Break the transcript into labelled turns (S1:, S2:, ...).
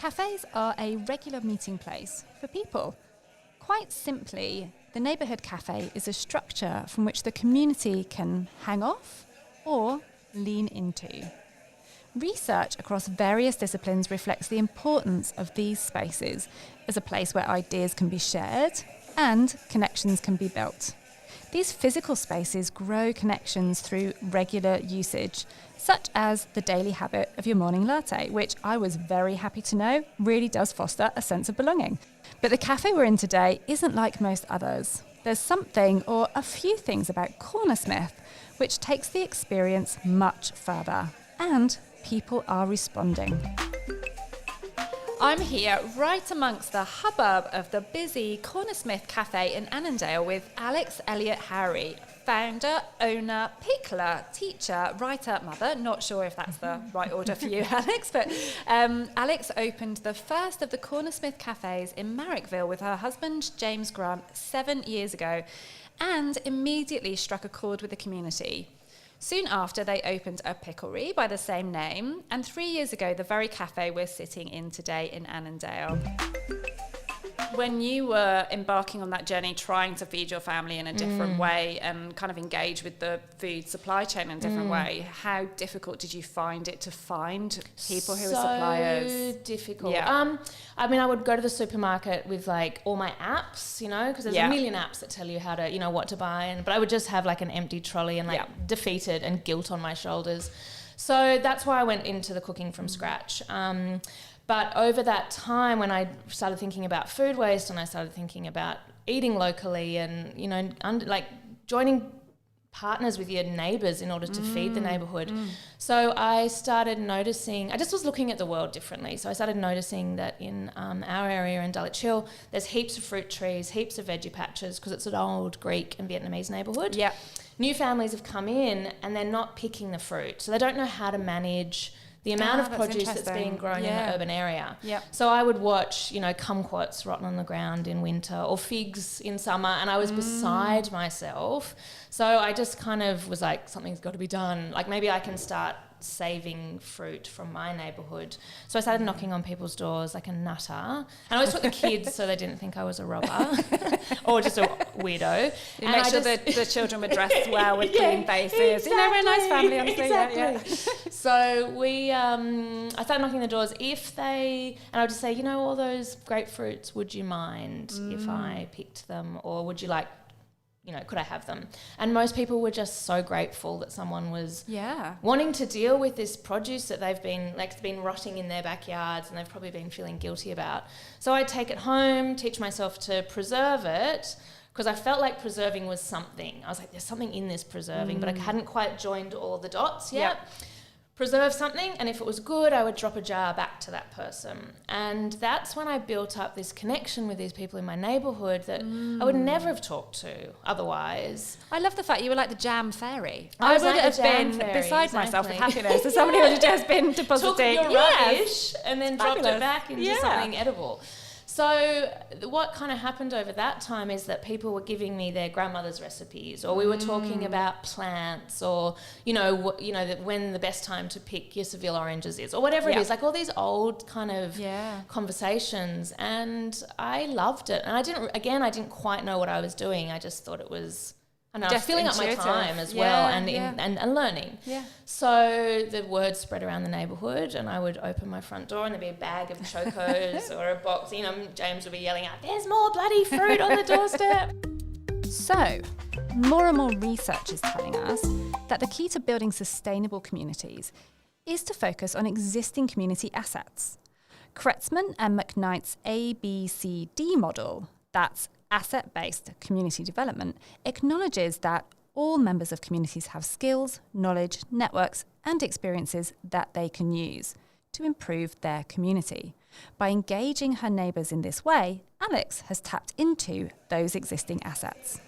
S1: Cafes are a regular meeting place for people. Quite simply, the neighbourhood cafe is a structure from which the community can hang off or lean into. Research across various disciplines reflects the importance of these spaces as a place where ideas can be shared and connections can be built. These physical spaces grow connections through regular usage, such as the daily habit of your morning latte, which I was very happy to know really does foster a sense of belonging. But the cafe we're in today isn't like most others. There's something or a few things about Cornersmith which takes the experience much further, and people are responding. I'm here right amongst the hubbub of the busy Cornersmith Cafe in Annandale with Alex Elliott-Harry, founder, owner, pickler, teacher, writer, mother. Not sure if that's the right order for you, Alex, but Alex opened the first of the Cornersmith Cafes in Marrickville with her husband, James Grant, 7 years ago, and immediately struck a chord with the community. Soon after, they opened a picklery by the same name, and 3 years ago, the very cafe we're sitting in today in Annandale. When you were embarking on that journey, trying to feed your family in a different way and kind of engage with the food supply chain in a different way, how difficult did you find it to find people who are suppliers?
S2: So difficult.
S1: Yeah.
S2: I mean, I would go to the supermarket with like all my apps, you know, because there's a million apps that tell you how to, you know, what to buy. But I would just have like an empty trolley and like defeated and guilt on my shoulders. So that's why I went into the cooking from scratch. But over that time, when I started thinking about food waste and I started thinking about eating locally and, you know, like joining partners with your neighbours in order to feed the neighbourhood. So I started noticing, I just was looking at the world differently. So I started noticing that in our area in Dulwich Hill, there's heaps of fruit trees, heaps of veggie patches, because it's an old Greek and Vietnamese neighbourhood.
S1: Yeah.
S2: New families have come in and they're not picking the fruit. So they don't know how to manage the amount of produce that's being grown in the urban area.
S1: Yep.
S2: So I would watch, you know, kumquats rotten on the ground in winter or figs in summer, and I was beside myself. So I just kind of was like, something's got to be done. Like maybe I can start saving fruit from my neighbourhood. So I started knocking on people's doors like a nutter. And I always took the kids so they didn't think I was a robber or just a weirdo.
S1: You make sure that the children were dressed well with clean faces.
S2: Exactly,
S1: you know, we're a nice family, honestly.
S2: Exactly. So we, I started knocking the doors. And I would just say, you know, all those grapefruits, would you mind if I picked them, or would you like, you know, could I have them? And most people were just so grateful that someone was wanting to deal with this produce that they've been, like, it's been rotting in their backyards and they've probably been feeling guilty about. So I'd take it home, teach myself to preserve it, because I felt like preserving was something. I was like, there's something in this preserving, but I hadn't quite joined all the dots yet. Preserve something, and if it was good, I would drop a jar back to that person. And that's when I built up this connection with these people in my neighbourhood that I would never have talked to otherwise.
S1: I love the fact you were like the jam fairy.
S2: I
S1: would
S2: like
S1: have
S2: the jam
S1: been
S2: fairy,
S1: beside myself with
S2: exactly.
S1: happiness as somebody who had just been depositing.
S2: Took your rubbish and then dropped
S1: Fabulous.
S2: it back into something edible. So what kind of happened over that time is that people were giving me their grandmother's recipes, or we were talking about plants, or that when the best time to pick your Seville oranges is, or whatever it is, like all these old kind of conversations. And I loved it. And I didn't quite know what I was doing. I just thought it was, I was filling up my time as well and learning. Yeah. So the word spread around the neighbourhood, and I would open my front door and there'd be a bag of chocos or a box. You know, James would be yelling out, "There's more bloody fruit on the doorstep."
S1: So, more and more research is telling us that the key to building sustainable communities is to focus on existing community assets. Kretzmann and McKnight's ABCD model, that's asset-based community development, acknowledges that all members of communities have skills, knowledge, networks, and experiences that they can use to improve their community. By engaging her neighbours in this way, Alex has tapped into those existing assets.